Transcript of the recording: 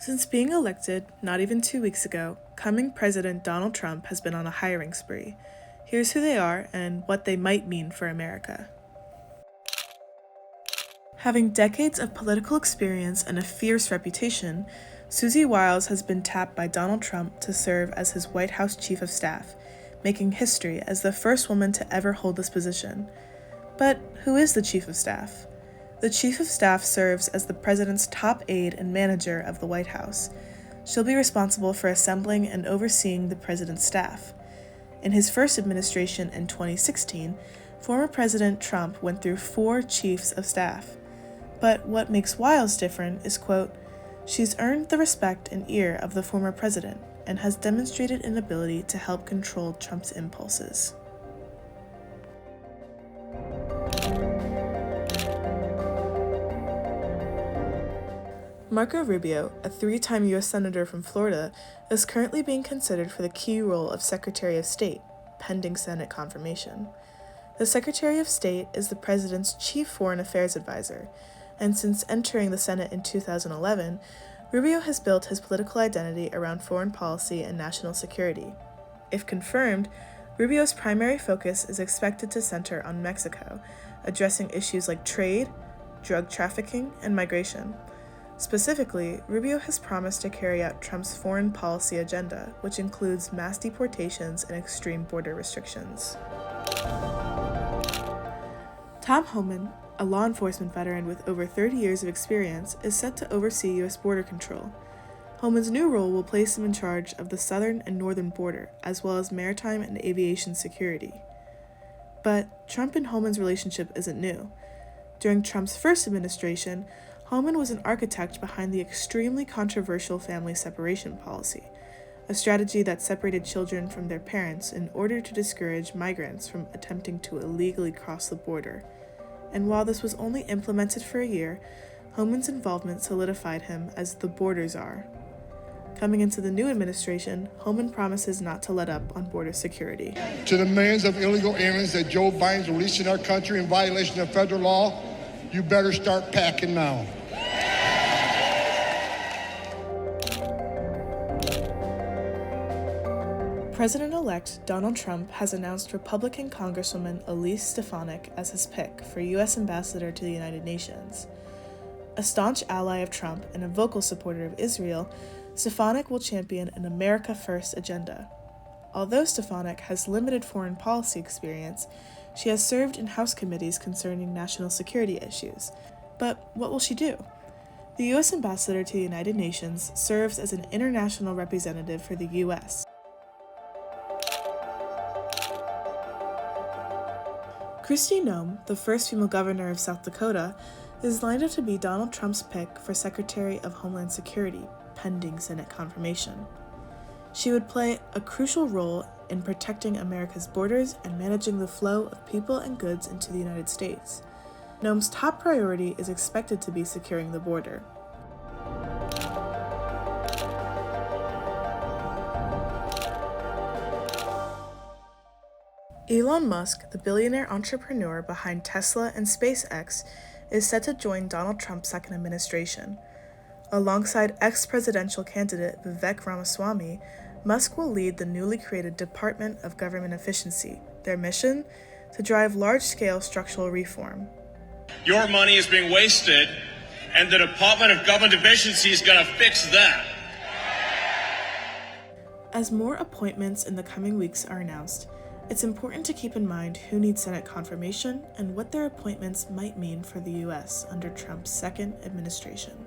Since being elected not even 2 weeks ago, coming President Donald Trump has been on a hiring spree. Here's who they are and what they might mean for America. Having decades of political experience and a fierce reputation, Susie Wiles has been tapped by Donald Trump to serve as his White House Chief of Staff, making history as the first woman to ever hold this position. But who is the Chief of Staff? The Chief of Staff serves as the President's top aide and manager of the White House. She'll be responsible for assembling and overseeing the President's staff. In his first administration in 2016, former President Trump went through 4 chiefs of staff. But what makes Wiles different is, quote, she's earned the respect and ear of the former president and has demonstrated an ability to help control Trump's impulses. Marco Rubio, a 3-time U.S. Senator from Florida, is currently being considered for the key role of Secretary of State, pending Senate confirmation. The Secretary of State is the President's chief foreign affairs advisor, and since entering the Senate in 2011, Rubio has built his political identity around foreign policy and national security. If confirmed, Rubio's primary focus is expected to center on Mexico, addressing issues like trade, drug trafficking, and migration. Specifically, Rubio has promised to carry out Trump's foreign policy agenda, which includes mass deportations and extreme border restrictions. Tom Homan, a law enforcement veteran with over 30 years of experience, is set to oversee U.S. border control. Homan's new role will place him in charge of the southern and northern border, as well as maritime and aviation security. But Trump and Homan's relationship isn't new. During Trump's first administration, Homan was an architect behind the extremely controversial family separation policy, a strategy that separated children from their parents in order to discourage migrants from attempting to illegally cross the border. And while this was only implemented for a year, Homan's involvement solidified him as the border czar. Coming into the new administration, Homan promises not to let up on border security. To the millions of illegal aliens that Joe Biden's releasing our country in violation of federal law, you better start packing now. President-elect Donald Trump has announced Republican Congresswoman Elise Stefanik as his pick for U.S. Ambassador to the United Nations. A staunch ally of Trump and a vocal supporter of Israel, Stefanik will champion an America First agenda. Although Stefanik has limited foreign policy experience, she has served in House committees concerning national security issues. But what will she do? The U.S. Ambassador to the United Nations serves as an international representative for the U.S. Kristi Noem, the first female governor of South Dakota, is lined up to be Donald Trump's pick for Secretary of Homeland Security, pending Senate confirmation. She would play a crucial role in protecting America's borders and managing the flow of people and goods into the United States. Noem's top priority is expected to be securing the border. Elon Musk, the billionaire entrepreneur behind Tesla and SpaceX, is set to join Donald Trump's second administration. Alongside ex-presidential candidate Vivek Ramaswamy, Musk will lead the newly created Department of Government Efficiency, their mission to drive large-scale structural reform. Your money is being wasted, and the Department of Government Efficiency is going to fix that. As more appointments in the coming weeks are announced, it's important to keep in mind who needs Senate confirmation and what their appointments might mean for the U.S. under Trump's second administration.